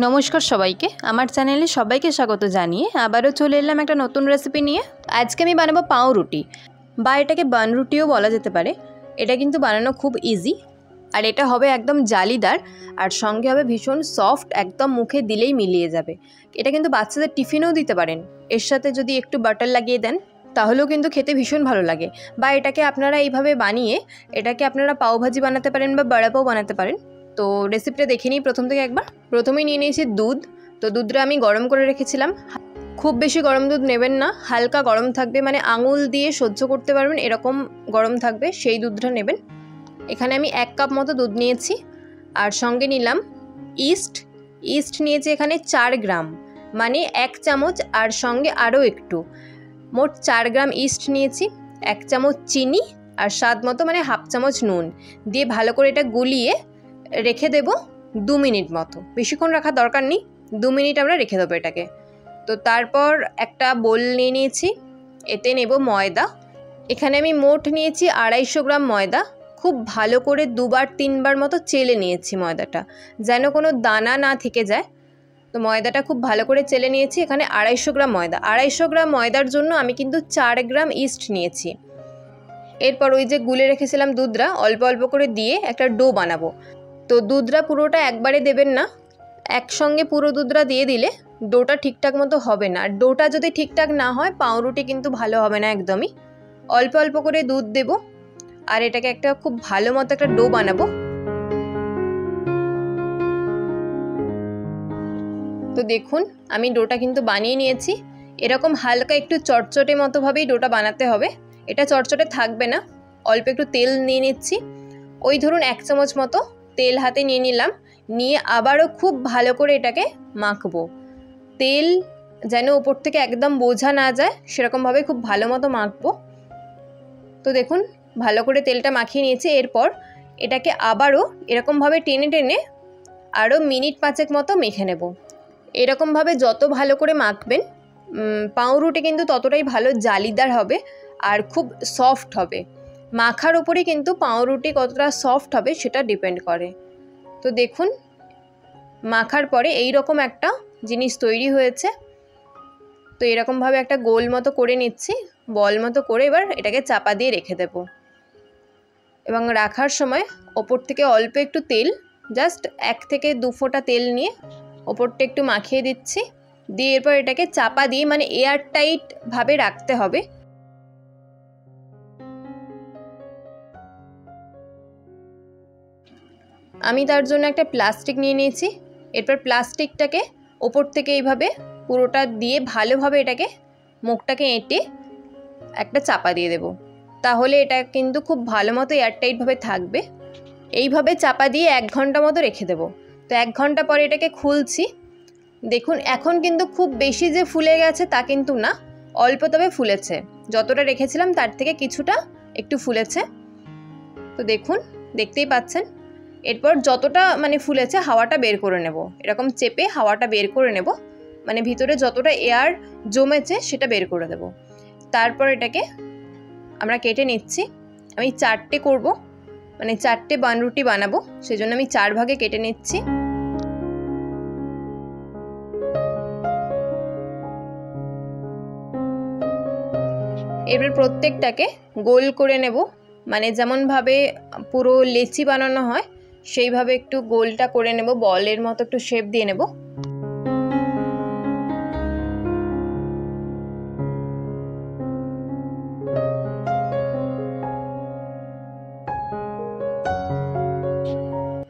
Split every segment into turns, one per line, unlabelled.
নমস্কার সবাইকে, আমার চ্যানেলে সবাইকে স্বাগত জানিয়ে আবারও চলে এলাম একটা নতুন রেসিপি নিয়ে। আজকে আমি বানাবো পাউরুটি, বা এটাকে বানরুটিও বলা যেতে পারে। এটা কিন্তু বানানো খুব ইজি, আর এটা হবে একদম জালিদার, আর সঙ্গে হবে ভীষণ সফট, একদম মুখে দিলেই মিলিয়ে যাবে। এটা কিন্তু বাচ্চাদের টিফিনেও দিতে পারেন। এর সাথে যদি একটু বাটার লাগিয়ে দেন তাহলেও কিন্তু খেতে ভীষণ ভালো লাগে। বা এটাকে আপনারা এইভাবে বানিয়ে এটাকে আপনারা পাওভাজি বানাতে পারেন বা বড়াপাও বানাতে পারেন। তো রেসিপিটা দেখে নিই প্রথম থেকে একবার। প্রথমেই নিয়ে নিয়েছি দুধ। তো দুধটা আমি গরম করে রেখেছিলাম। খুব বেশি গরম দুধ নেবেন না, হালকা গরম থাকবে, মানে আঙুল দিয়ে সহ্য করতে পারবেন এরকম গরম থাকবে, সেই দুধটা নেবেন। এখানে আমি 1 কাপ মতো দুধ নিয়েছি, আর সঙ্গে নিলাম ইস্ট নিয়েছি এখানে 4 গ্রাম, মানে 1 চামচ, আর সঙ্গে আরও একটু, মোট 4 গ্রাম ইস্ট নিয়েছি। 1 চামচ চিনি, আর স্বাদ মতো মানে হাফ চামচ নুন দিয়ে ভালো করে এটা গুলিয়ে রেখে দেব 2 মিনিট মতো। বেশিক্ষণ রাখার দরকার নেই, 2 মিনিট আমরা রেখে দেবো এটাকে। তো তারপর একটা বোল নিয়ে নিয়েছি, এতে নেব ময়দা। এখানে আমি মোট নিয়েছি 250 গ্রাম ময়দা। খুব ভালো করে 2-3 বার মতো চেলে নিয়েছি ময়দাটা, যেন কোনো দানা না থেকে যায়। তো ময়দাটা খুব ভালো করে চেলে নিয়েছি। এখানে 250 গ্রাম ময়দা, 250 গ্রাম ময়দার জন্য আমি কিন্তু 4 গ্রাম ইস্ট নিয়েছি। এরপর ওই যে গুলে রেখেছিলাম দুধটা, অল্প অল্প করে দিয়ে একটা ডো বানাবো। তো দুধটা পুরোটা একবারে দেবেন না, একসঙ্গে পুরো দুধটা দিয়ে দিলে ডোটা ঠিকঠাক মতো হবে না। ডোটা যদি ঠিকঠাক না হয় পাউরুটি কিন্তু ভালো হবে না একদমই। অল্প অল্প করে দুধ দেব, আর এটাকে একটা খুব ভালো মতো একটা ডো বানাবো। তো দেখুন আমি ডোটা কিন্তু বানিয়ে নিয়েছি। এরকম হালকা একটু চটচটে মতোভাবেই ডোটা বানাতে হবে। এটা চটচটে থাকবে না। অল্প একটু তেল নিয়ে নিচ্ছি, ওই ধরুন 1 চামচ মতো তেল হাতে নিয়ে নিলাম। নিয়ে আবারও খুব ভালো করে এটাকে মাখবো। তেল যেন ওপর থেকে একদম বোঝা না যায় সেরকমভাবে খুব ভালো মতো মাখবো। তো দেখুন ভালো করে তেলটা মাখিয়ে নিয়েছি। এরপর এটাকে আবারও এরকমভাবে টেনে টেনে আরও মিনিট 5 মতো মেখে নেব। এরকমভাবে যত ভালো করে মাখবেন পাউরুটি কিন্তু ততটাই ভালো জালিদার হবে আর খুব সফট হবে। মাখার উপরে কিন্তু পাউরুটি কতটা সফট হবে সেটা ডিপেন্ড করে। তো দেখুন মাখার পরে এই রকম একটা জিনিস তৈরি হয়েছে। তো এরকমভাবে একটা গোল মতো করে নিচ্ছি, বল মতো করে এবার এটাকে চাপা দিয়ে রেখে দেব। এবং রাখার সময় ওপর থেকে অল্প একটু তেল, জাস্ট 1 থেকে 2 ফোঁটা তেল নিয়ে ওপরটা একটু মাখিয়ে দিচ্ছি। দিয়ে এরপর এটাকে চাপা দিয়ে মানে এয়ার টাইট ভাবে রাখতে হবে। আমি তার জন্য একটা প্লাস্টিক নিয়ে নিয়েছি। এরপর প্লাস্টিকটাকে ওপর থেকে এইভাবে পুরোটা দিয়ে ভালোভাবে এটাকে মুখটাকে এঁটে একটা চাপা দিয়ে দেব। তাহলে এটা কিন্তু খুব ভালো মতো এয়ারটাইটভাবে থাকবে। এইভাবে চাপা দিয়ে 1 ঘন্টা মতো রেখে দেব। তো 1 ঘন্টা পরে এটাকে খুলছি। দেখুন এখন কিন্তু খুব বেশি যে ফুলে গেছে তা কিন্তু না, অল্প তবে ফুলেছে। যতটা রেখেছিলাম তার থেকে কিছুটা একটু ফুলেছে। তো দেখুন দেখতেই পাচ্ছেন। এরপর যতটা মানে ফুলেছে হাওয়াটা বের করে নেব, এরকম চেপে হাওয়াটা বের করে নেব, মানে ভিতরে যতটা এয়ার জমেছে সেটা বের করে দেব। তারপর এটাকে আমরা কেটে নিচ্ছি। আমি 4টে করব, মানে 4টে বানরুটি বানাবো, সেজন্য আমি 4 ভাগে কেটে নিচ্ছি। এবার প্রত্যেকটাকে গোল করে নেব, মানে যেমনভাবে পুরো লেচি বানানো হয় সেইভাবে একটু গোলটা করে নেব, বলের মতো একটু শেপ দিয়ে নেব।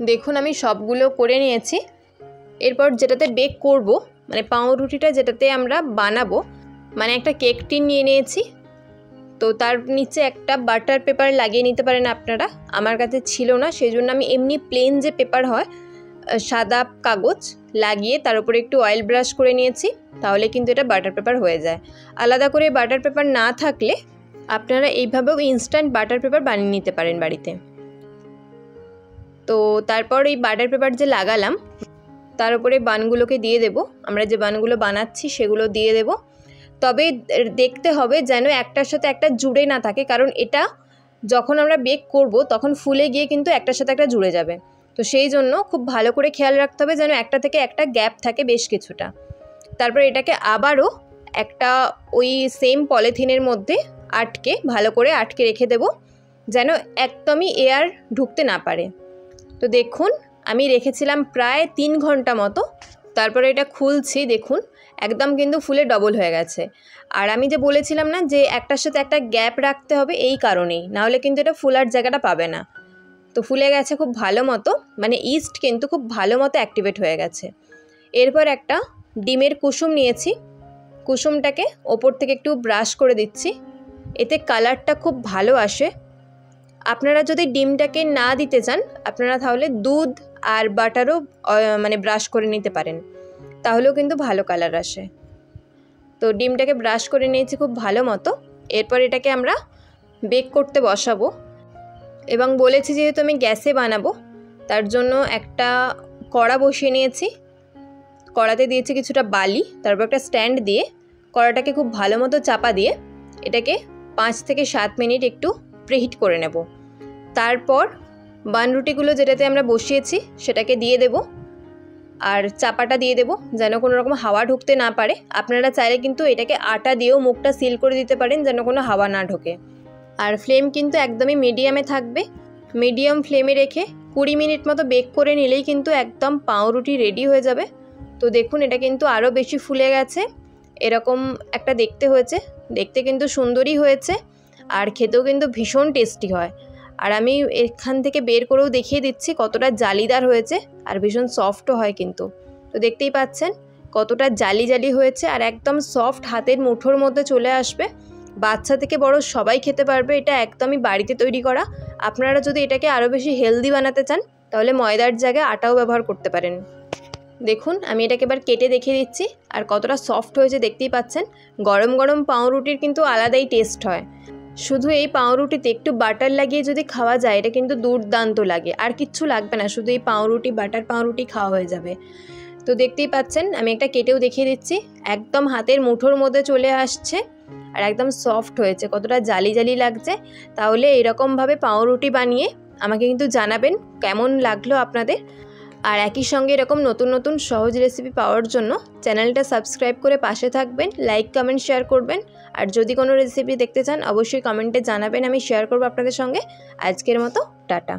দেখুন আমি সবগুলো করে নিয়েছি। এরপর যেটাতে বেক করব, মানে পাউরুটিটা যেটাতে আমরা বানাবো, মানে একটা কেক টিন নিয়ে নিয়েছি। তো তার নিচে একটা বাটার পেপার লাগিয়ে নিতে পারেন আপনারা। আমার কাছে ছিল না, সেই জন্য আমি এমনি প্লেন যে পেপার হয় সাদা কাগজ লাগিয়ে তার উপরে একটু অয়েল ব্রাশ করে নিয়েছি, তাহলে কিন্তু এটা বাটার পেপার হয়ে যায়। আলাদা করে বাটার পেপার না থাকলে আপনারা এইভাবেও ইনস্ট্যান্ট বাটার পেপার বানিয়ে নিতে পারেন বাড়িতে। তো তারপর এই বাটার পেপার যে লাগালাম তার উপরে বানগুলোকে দিয়ে দেব। আমরা যে বানগুলো বানাচ্ছি সেগুলো দিয়ে দেব। তবে দেখতে হবে যেন একটার সাথে একটা জুড়ে না থাকে, কারণ এটা যখন আমরা বেক করব তখন ফুলে গিয়ে কিন্তু একটার সাথে একটা জুড়ে যাবে। তো সেই জন্য খুব ভালো করে খেয়াল রাখতে হবে যেন একটা থেকে একটা গ্যাপ থাকে বেশ কিছুটা। তারপর এটাকে আবারও একটা ওই সেম পলিথিনের মধ্যে ভালো করে আটকে রেখে দেব, যেন একদমই এয়ার ঢুকতে না পারে। তো দেখুন আমি রেখেছিলাম প্রায় 3 ঘন্টা মতো। তারপরে এটা খুলছি, দেখুন একদম কিন্তু ফুলে ডবল হয়ে গেছে। আর আমি যে বলেছিলাম না যে একটার সাথে একটা গ্যাপ রাখতে হবে, এই কারণেই, নাহলে কিন্তু এটা ফুলার জায়গাটা পাবে না। তো ফুলে গেছে খুব ভালো মতো, মানে ইস্ট কিন্তু খুব ভালো মতো অ্যাক্টিভেট হয়ে গেছে। এরপর একটা ডিমের কুসুম নিয়েছি, কুসুমটাকে ওপর থেকে একটু ব্রাশ করে দিচ্ছি, এতে কালারটা খুব ভালো আসে। আপনারা যদি ডিমটাকে না দিতে চান, আপনারা তাহলে দুধ আর বাটারও মানে ব্রাশ করে নিতে পারেন, তাহলেও কিন্তু ভালো কালার আসে। তো ডিমটাকে ব্রাশ করে নিয়েছি খুব ভালো মতো। এরপর এটাকে আমরা বেক করতে বসাবো, এবং বলেছি যেহেতু আমি গ্যাসে বানাবো তার জন্য একটা কড়া বসিয়ে নিয়েছি। কড়াতে দিয়েছি কিছুটা বালি, তারপর একটা স্ট্যান্ড দিয়ে কড়াটাকে খুব ভালো মতো চাপা দিয়ে এটাকে 5 থেকে 7 মিনিট একটু প্রিহিট করে নেব। তারপর বানরুটিগুলো যেটাতে আমরা বসিয়েছি সেটাকে দিয়ে দেব, আর চাপাটা দিয়ে দেব যেন কোনো রকম হাওয়া ঢুকতে না পারে। আপনারা চাইলে কিন্তু এটাকে আটা দিয়েও মুখটা সিল করে দিতে পারেন যেন কোনো হাওয়া না ঢোকে। আর ফ্লেম কিন্তু একদমই মিডিয়ামে থাকবে। মিডিয়াম ফ্লেমে রেখে 20 মিনিট মতো বেক করে নিলেই কিন্তু একদম পাউরুটি রেডি হয়ে যাবে। তো দেখুন এটা কিন্তু আরও বেশি ফুলে গেছে, এরকম একটা দেখতে হয়েছে। দেখতে কিন্তু সুন্দরই হয়েছে, আর খেতেও কিন্তু ভীষণ টেস্টি হয়। আর আমি এখান থেকে বের করেও দেখিয়ে দিচ্ছি কতটা জালিদার হয়েছে, আর ভীষণ সফটও হয় কিন্তু। তো দেখতেই পাচ্ছেন কতটা জালি জালি হয়েছে, আর একদম সফট, হাতের মুঠোর মধ্যে চলে আসবে। বাচ্চা থেকে বড় সবাই খেতে পারবে, এটা একদমই বাড়িতে তৈরি করা। আপনারা যদি এটাকে আরও বেশি হেলদি বানাতে চান তাহলে ময়দার জায়গায় আটাও ব্যবহার করতে পারেন। দেখুন আমি এটাকে এবার কেটে দেখিয়ে দিচ্ছি, আর কতটা সফট হয়েছে দেখতেই পাচ্ছেন। গরম গরম পাউরুটির কিন্তু আলাদাই টেস্ট হয়। শুধু এই পাউরুটিতে একটু বাটার লাগিয়ে যদি খাওয়া যায় এটা কিন্তু দুর্দান্ত লাগে, আর কিচ্ছু লাগবে না, শুধু এই পাউরুটি, বাটার পাউরুটি খাওয়া হয়ে যাবে। তো দেখতেই পাচ্ছেন আমি একটা কেটেও দেখিয়ে দিচ্ছি, একদম হাতের মুঠোর মধ্যে চলে আসছে, আর একদম সফট হয়েছে, কতটা জালি জালি লাগছে। তাহলে এরকমভাবে পাউরুটি বানিয়ে আমাকে কিন্তু জানাবেন কেমন লাগলো আপনাদের। আর একই সঙ্গে এরকম নতুন নতুন সহজ রেসিপি পাওয়ার জন্য চ্যানেলটা সাবস্ক্রাইব করে পাশে থাকবেন, লাইক কমেন্ট শেয়ার করবেন। আর যদি কোনো রেসিপি দেখতে চান অবশ্যই কমেন্টে জানাবেন, আমি শেয়ার করব আপনাদের সঙ্গে। আজকের মতো টাটা।